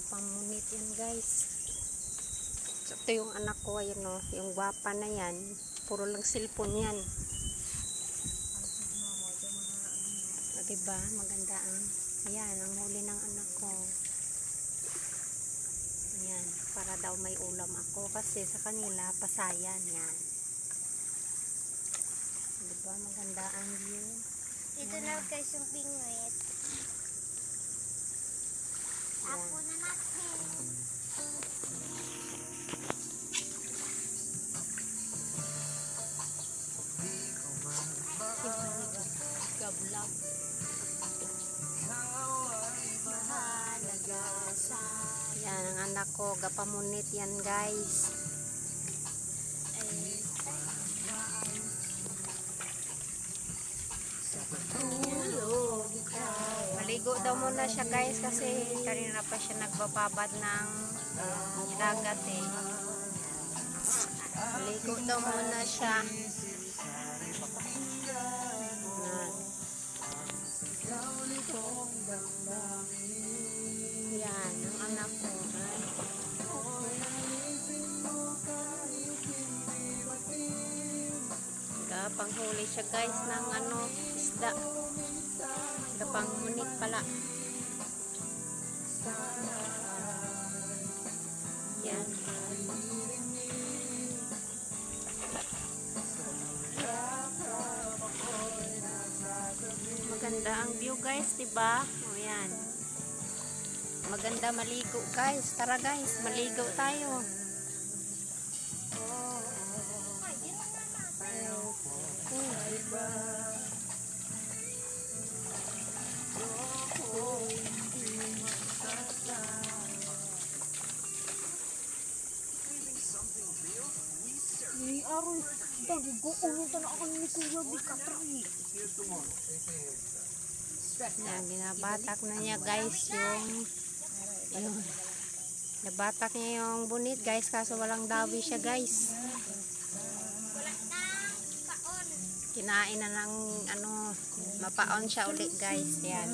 Gapamunit yan guys. So, ito yung anak ko, ayun o, yung gwapa na yan, puro lang cellphone yan. Diba, maganda ang, ayan, ang huli ng anak ko. Ayan, para daw may ulam ako kasi sa kanila pasayan yan. Diba, maganda ang view. Ito na guys yung pingwit. Apo na natin. Gablog. Mahalaga sa... Yan, ang anak ko, gapamunit yan guys. Maligo daw muna siya guys kasi kanina pa siya nagbababad ng dagat eh. Maligo daw muna siya. Yan, ang anak ko. Panghuli siya guys ng ano, isda. Gapamunit pala. Yan. Maganda ang view guys, diba? O yan. Maganda maligo guys. Tara guys, maligo tayo. Ni aron dagi go ulo ta na ako ni Kuya Bikatri. Yan, ginabatak na niya guys yung nabatak niya yung bunit guys kaso walang dawi siya guys. Kinain na ng ano, mapaon siya ulit guys. Yan.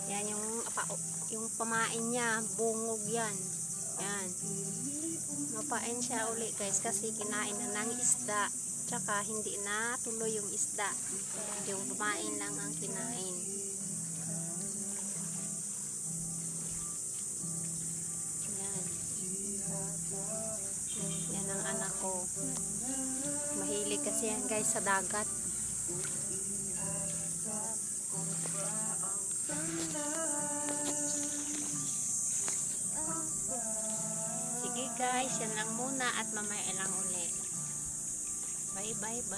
Yan yung pamain niya, bungog yan. Yan. Mapain siya ulit guys kasi kinain na ng isda. Tsaka hindi na tuloy yung isda. Yung pamain lang ang kinain. Yan. Yan ang anak ko. Mahilig kasi yan guys sa dagat. Sige guys, yan lang muna at mamaya lang uli. Bye bye bye.